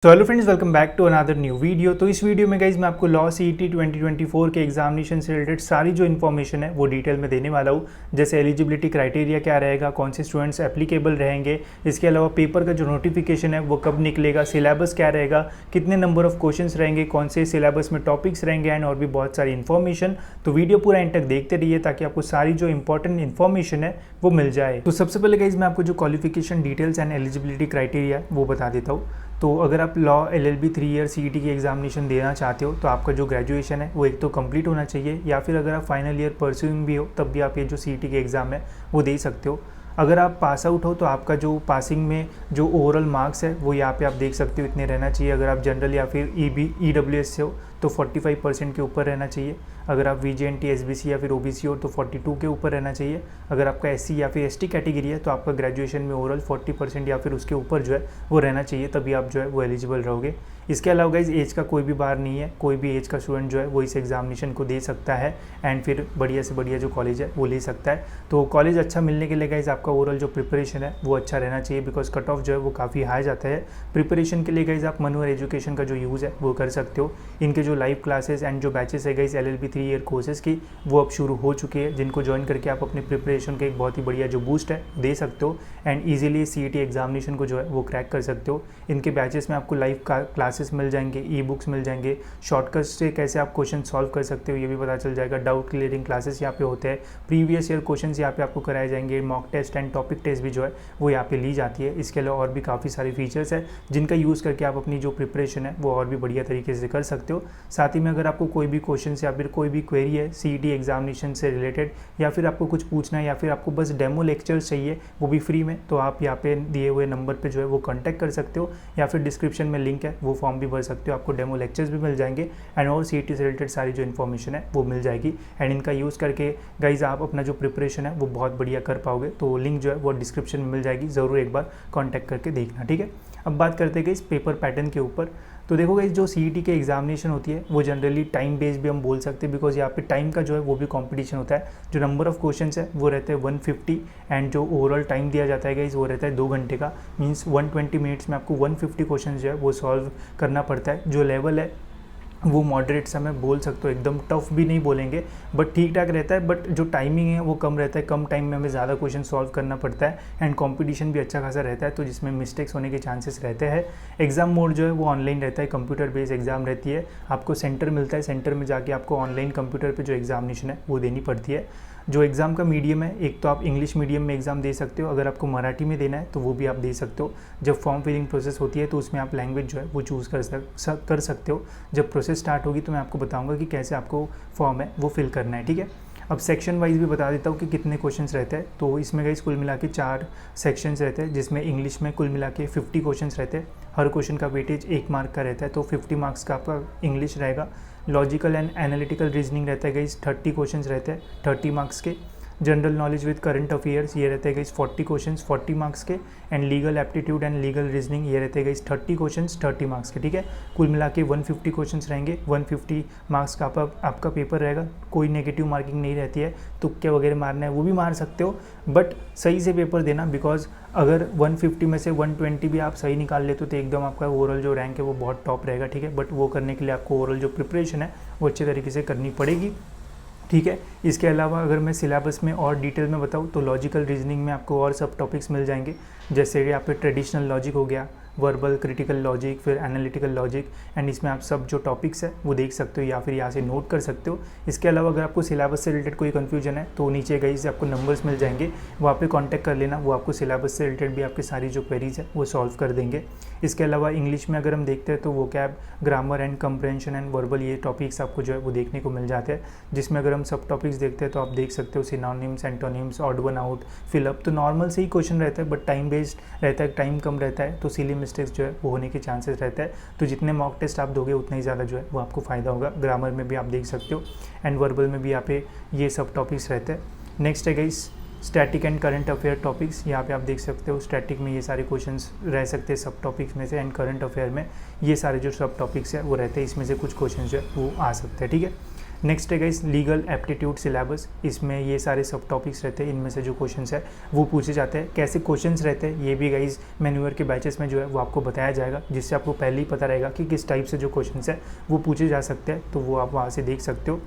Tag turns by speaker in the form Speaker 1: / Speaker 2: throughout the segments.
Speaker 1: तो hello friends, welcome back to another new video. तो इस वीडियो में गाइज मैं आपको लॉ सीईटी 2024 के एग्जामिनेशन से रिलेटेड सारी जो इन्फॉर्मेशन है वो डिटेल में देने वाला हूँ। जैसे एलिजिबिलिटी क्राइटेरिया क्या रहेगा, कौन से स्टूडेंट्स एप्लीकेबल रहेंगे, इसके अलावा पेपर का जो नोटिफिकेशन है वो कब निकलेगा, सिलेबस क्या रहेगा, कितने नंबर ऑफ क्वेश्चंस रहेंगे, कौन से सिलेबस में टॉपिक्स रहेंगे एंड और भी बहुत सारी इन्फॉर्मेशन। तो वीडियो पूरा एंड तक देखते रहिए ताकि आपको सारी जो इंपॉर्टेंट इन्फॉर्मेशन है वो मिल जाए। तो सबसे पहले गाइज मैं आपको जो qualification details and eligibility criteria वो बता देता हूँ। तो अगर आप लॉ एलएलबी 3 ईयर सीईटी की एग्जामिनेशन देना चाहते हो तो आपका जो ग्रेजुएशन है वो एक तो कंप्लीट होना चाहिए, या फिर अगर आप फाइनल ईयर परस्यूइंग भी हो तब भी आप ये जो सीईटी के एग्ज़ाम है वो दे सकते हो। अगर आप पास आउट हो तो आपका जो पासिंग में जो ओवरऑल मार्क्स है वो यहाँ पे आप देख सकते हो इतने रहना चाहिए। अगर आप जनरल या फिर ईडब्ल्यूएस से हो तो 45% के ऊपर रहना चाहिए। अगर आप वीजेएनटी एसबीसी या फिर ओबीसी हो तो 42 के ऊपर रहना चाहिए। अगर आपका एससी या फिर एसटी कैटेगरी है तो आपका ग्रेजुएशन में ओवरऑल 40% या फिर उसके ऊपर जो है वो रहना चाहिए, तभी आप जो है वो एलिजिबल रहोगे। इसके अलावा गाइज एज का कोई भी बार नहीं है, कोई भी एज का स्टूडेंट जो है वो इस एग्जामिनेशन को दे सकता है एंड फिर बढ़िया से बढ़िया जो कॉलेज है वो ले सकता है। तो कॉलेज अच्छा मिलने के लिए गाइज आपका ओवरऑल जो प्रिपरेशन है वो अच्छा रहना चाहिए, बिकॉज कट ऑफ जो है वो काफ़ी हाई जाता है। प्रिपरेशन के लिए गाइज आप मनोहर एजुकेशन का जो यूज़ है वो कर सकते हो। इनके जो लाइव क्लासेस एंड जो बैचेस है गाइज एलएलबी 3 ईयर कोर्सेज की वो अब शुरू हो चुके हैं, जिनको ज्वाइन करके आप अपनी प्रिपरेशन के एक बहुत ही बढ़िया जो बूस्ट है दे सकते हो एंड ईजिली सीईटी एग्जामिनेशन को जो है वो क्रैक कर सकते हो। इनके बैचेस में आपको लाइव क्लासेस मिल जाएंगे, ई बुक्स मिल जाएंगे, शॉर्टकट से कैसे आप क्वेश्चन सॉल्व कर सकते हो ये भी पता चल जाएगा। डाउट क्लियरिंग क्लासेस यहाँ पे होते हैं, प्रीवियस ईयर क्वेश्चन यहाँ पे आपको कराए जाएंगे, mock test and topic test भी जो है वो यहाँ पे ली जाती है। इसके अलावा और भी काफ़ी सारे फीचर्स है जिनका यूज़ करके आप अपनी जो प्रिपरेशन है वो और भी बढ़िया तरीके से कर सकते हो। साथ ही में अगर आपको कोई भी क्वेश्चन या फिर कोई भी क्वेरी है सीईटी एग्जामिनेशन से रिलेटेड, या फिर आपको कुछ पूछना है या फिर आपको बस डेमो लेक्चर्स चाहिए वो भी फ्री में, तो आप यहाँ पे दिए हुए नंबर पे जो है वो कांटेक्ट कर सकते हो, या फिर डिस्क्रिप्शन में लिंक है वो फॉर्म भी भर सकते हो। आपको डेमो लेक्चर्स भी मिल जाएंगे एंड और सीईटी से रिलेटेड सारी जो इन्फॉर्मेशन है वो मिल जाएगी एंड इनका यूज़ करके गाइज आप अपना जो प्रिपरेशन है वो बहुत बढ़िया कर पाओगे। तो लिंक जो है वो डिस्क्रिप्शन में मिल जाएगी, ज़रूर एक बार कॉन्टैक्ट करके देखना, ठीक है। अब बात करते हैं इस पेपर पैटर्न के ऊपर। तो देखो गाइस जो सीईटी की एग्जामिनेशन होती है वो जनरली टाइम बेस्ड भी हम बोल सकते हैं, बिकॉज यहाँ पे टाइम का जो है वो भी कंपटीशन होता है। जो नंबर ऑफ क्वेश्चंस है वो रहते हैं 150 एंड जो ओवरऑल टाइम दिया जाता है गाइस वो रहता है 2 घंटे का। मीन्स 120 मिनट्स में आपको 150 क्वेश्चन जो है वो सॉल्व करना पड़ता है। जो लेवल है वो मॉडरेट सा मैं बोल सकता हूँ, एकदम टफ भी नहीं बोलेंगे बट ठीक ठाक रहता है। बट जो टाइमिंग है वो कम रहता है, कम टाइम में हमें ज़्यादा क्वेश्चन सॉल्व करना पड़ता है एंड कंपटीशन भी अच्छा खासा रहता है, तो जिसमें मिस्टेक्स होने के चांसेस रहते हैं। एग्ज़ाम मोड जो है वो ऑनलाइन रहता है, कंप्यूटर बेस्ड एग्ज़ाम रहती है। आपको सेंटर मिलता है, सेंटर में जाके आपको ऑनलाइन कंप्यूटर पर जो एग्जामिनेशन है वो देनी पड़ती है। जो एग्ज़ाम का मीडियम है, एक तो आप इंग्लिश मीडियम में एग्ज़ाम दे सकते हो, अगर आपको मराठी में देना है तो वो भी आप दे सकते हो। जब फॉर्म फिलिंग प्रोसेस होती है तो उसमें आप लैंग्वेज जो है वो चूज़ कर सकते हो। जब प्रोसेस स्टार्ट होगी तो मैं आपको बताऊंगा कि कैसे आपको फॉर्म है वो फिल करना है, ठीक है। अब सेक्शन वाइज भी बता देता हूँ कि कितने क्वेश्चंस रहते हैं। तो इसमें गाइस कुल मिला के 4 सेक्शंस रहते हैं, जिसमें इंग्लिश में कुल मिला के 50 क्वेश्चंस रहते हैं। हर क्वेश्चन का वेटेज 1 मार्क का रहता है, तो 50 मार्क्स का आपका इंग्लिश रहेगा। लॉजिकल एंड एनालिटिकल रीजनिंग रहता है गाइस 30 क्वेश्चंस रहते हैं 30 मार्क्स के। General knowledge with current affairs ये रहते हैं गाइस 40 क्वेश्चंस 40 मार्क्स के। And legal aptitude and legal reasoning ये रहते हैं गाइस 30 क्वेश्चंस 30 मार्क्स के, ठीक है। कुल मिला के 150 क्वेश्चंस रहेंगे, 150 मार्क्स का आपका पेपर रहेगा। कोई नेगेटिव मार्किंग नहीं रहती है, तुक्के वगैरह मारना है वो भी मार सकते हो बट सही से पेपर देना, बिकॉज अगर 150 में से 120 भी आप सही निकाल लेते हो तो एकदम आपका ओवरऑल जो रैंक है वो बहुत टॉप रहेगा, ठीक है। बट वो करने के लिए आपको ओवरऑल जो प्रिपरेशन है वो अच्छे तरीके से करनी पड़ेगी, ठीक है। इसके अलावा अगर मैं सिलेबस में और डिटेल में बताऊँ तो लॉजिकल रीजनिंग में आपको और सब टॉपिक्स मिल जाएंगे, जैसे यहाँ पे ट्रेडिशनल लॉजिक हो गया, वर्बल क्रिटिकल लॉजिक, फिर एनालिटिकल लॉजिक एंड इसमें आप सब जो टॉपिक्स है वो देख सकते हो या फिर यहाँ से नोट कर सकते हो। इसके अलावा अगर आपको सिलेबस से रिलेटेड कोई कन्फ्यूजन है तो नीचे गई से आपको नंबर्स मिल जाएंगे, वहाँ पे कांटेक्ट कर लेना, वो आपको सिलेबस से रिलेटेड भी आपकी सारी जो क्वेरीज है वो सॉल्व कर देंगे। इसके अलावा इंग्लिश में अगर हम देखते हैं तो वो cab, grammar and compression and verbal ये टॉपिक्स आपको जो है वो देखने को मिल जाते हैं, जिसमें अगर हम सब टॉपिक्स देखते हैं तो आप देख सकते हो synonyms, antonyms, odd one out, fill up. तो नॉर्मल से ही क्वेश्चन रहता है बट टाइम बेस्ड रहता है, टाइम कम रहता है तो सिली मिस्टेक्स जो है वो होने के चांसेस रहता है। तो जितने मॉक टेस्ट आप दोगे उतना ही ज़्यादा जो है वो आपको फ़ायदा होगा। ग्रामर में भी आप देख सकते हो एंड वर्बल में भी यहाँ पे ये सब टॉपिक्स रहते हैं। नेक्स्ट है guys static and current affair topics, यहाँ पे आप देख सकते हो स्टैटिक में ये सारे क्वेश्चंस रह सकते हैं सब टॉपिक्स में से, एंड करंट अफेयर में ये सारे जो सब टॉपिक्स है वो रहते हैं, इसमें से कुछ क्वेश्चन जो है वो आ सकते हैं, ठीक है। नेक्स्ट है गाइस लीगल एप्टीट्यूड सिलेबस, इसमें ये सारे सब टॉपिक्स रहते हैं, इनमें से जो क्वेश्चंस है वो पूछे जाते हैं। कैसे क्वेश्चंस रहते हैं ये भी गाइस मैन्यूअर के बैचेस में जो है वो आपको बताया जाएगा, जिससे आपको पहले ही पता रहेगा कि किस टाइप से जो क्वेश्चंस है वो पूछे जा सकते हैं, तो वो आप वहाँ से देख सकते हो।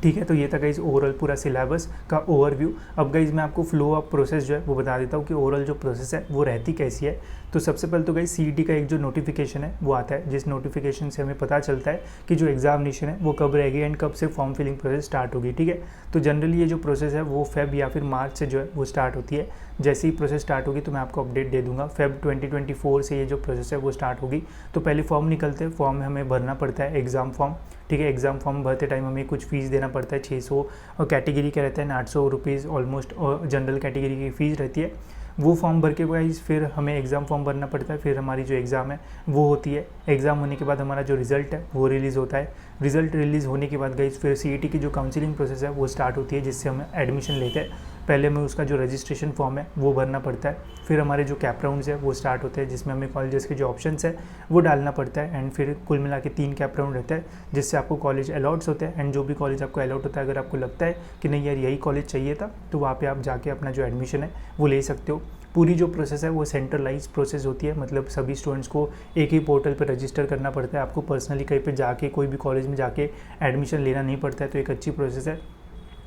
Speaker 1: ठीक है, तो ये था गाइज ओवरऑल पूरा सिलेबस का ओवरव्यू। अब गाइज मैं आपको फ्लो ऑफ प्रोसेस जो है वो बता देता हूँ कि ओवरऑल जो प्रोसेस है वो रहती कैसी है। तो सबसे पहले तो गाइज सीईटी का एक जो नोटिफिकेशन है वो आता है, जिस नोटिफिकेशन से हमें पता चलता है कि जो एग्जामिनेशन है वो कब रहेगी एंड कब से फॉर्म फिलिंग प्रोसेस स्टार्ट होगी। ठीक है, तो जनरली ये जो प्रोसेस है वो फेब या फिर मार्च से जो है वो स्टार्ट होती है। जैसे ही प्रोसेस स्टार्ट होगी तो मैं आपको अपडेट दे दूंगा। फेब 2024 से ये जो प्रोसेस है वो स्टार्ट होगी। तो पहले फॉर्म निकलते हैं, फॉर्म हमें भरना पड़ता है एग्ज़ाम फॉर्म। ठीक है, एग्ज़ाम फॉर्म भरते टाइम हमें कुछ फ़ीस देना पड़ता है, 600 और कैटेगरी का रहता है 800 रुपीज़ ऑलमोस्ट, और जनरल कैटेगरी की फ़ीस रहती है। वो फॉर्म भर के गाइस फिर हमें एग्ज़ाम फॉर्म भरना पड़ता है, फिर हमारी जो एग्ज़ाम है वो होती है। एग्ज़ाम होने के बाद हमारा जो रिज़ल्ट है वो रिलीज़ होता है। रिज़ल्ट रिलीज़ होने के बाद गाइस फिर सीईटी की जो काउंसलिंग प्रोसेस है वो स्टार्ट होती है, जिससे हम एडमिशन लेते हैं। पहले हमें उसका जो रजिस्ट्रेशन फॉर्म है वो भरना पड़ता है, फिर हमारे जो कैप राउंड्स है वो स्टार्ट होते हैं, जिसमें हमें कॉलेजेस के जो ऑप्शंस है वो डालना पड़ता है। एंड फिर कुल मिला के 3 कैप राउंड रहता है, जिससे आपको कॉलेज अलॉट्स होते हैं। एंड जो भी कॉलेज आपको अलॉट होता है, अगर आपको लगता है कि नहीं यार यही कॉलेज चाहिए था, तो वहाँ पर आप जाके अपना जो एडमिशन है वो ले सकते हो। पूरी जो प्रोसेस है वो सेंट्रलाइज प्रोसेस होती है, मतलब सभी स्टूडेंट्स को एक ही पोर्टल पर रजिस्टर करना पड़ता है। आपको पर्सनली कहीं पे जाके कोई भी कॉलेज में जाके एडमिशन लेना नहीं पड़ता है। तो एक अच्छी प्रोसेस है,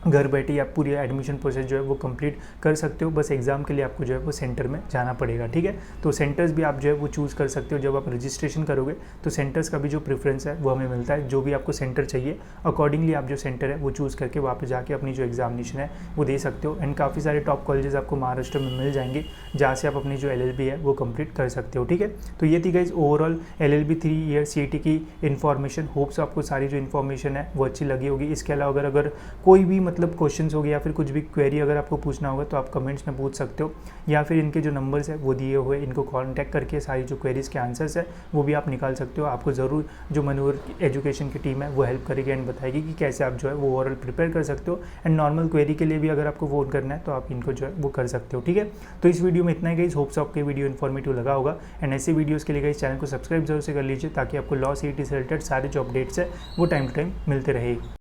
Speaker 1: घर बैठे आप पूरी एडमिशन प्रोसेस जो है वो कंप्लीट कर सकते हो। बस एग्ज़ाम के लिए आपको जो है वो सेंटर में जाना पड़ेगा। ठीक है, तो सेंटर्स भी आप जो है वो चूज़ कर सकते हो। जब आप रजिस्ट्रेशन करोगे तो सेंटर्स का भी जो प्रेफरेंस है वो हमें मिलता है। जो भी आपको सेंटर चाहिए अकॉर्डिंगली आप जो सेंटर है वो चूज़ करके वहाँ पे जाके अपनी जो एग्जामिनेशन है वो दे सकते हो। एंड काफ़ी सारे टॉप कॉलेजेस आपको महाराष्ट्र में मिल जाएंगे, जहाँ से आप अपनी जो LLB है वो कंप्लीट कर सकते हो। ठीक है, तो ये थी guys overall LLB 3 year CET की इन्फॉर्मेशन। होप्स आपको सारी जो इन्फॉर्मेशन है वो अच्छी लगी होगी। इसके अलावा अगर कोई भी मतलब क्वेश्चंस हो गया या फिर कुछ भी क्वेरी अगर आपको पूछना होगा तो आप कमेंट्स में पूछ सकते हो, या फिर इनके जो नंबर्स है वो दिए हुए, इनको कांटेक्ट करके सारी जो क्वेरीज के आंसर्स है वो भी आप निकाल सकते हो। आपको ज़रूर जो मनोहर एजुकेशन की टीम है वो हेल्प करेगी एंड बताएगी कि कैसे आप जो है वो ओवरऑल प्रिपेयर कर सकते हो। एंड नॉर्मल क्वेरी के लिए भी अगर आपको फ़ोन करना है तो आप इनको जो है वो कर सकते हो। ठीक है, तो इस वीडियो में इतना ही गाइस। होप्स आपके वीडियो इन्फॉर्मेटिव लगा होगा। एंड ऐसे वीडियोज़ के लिए गाइस चैनल को सब्सक्राइब जरूर से कर लीजिए, ताकि आपको लॉ CET से रिलेटेड सारे जो अपडेट्स है वो टाइम टू टाइम मिलते रहे।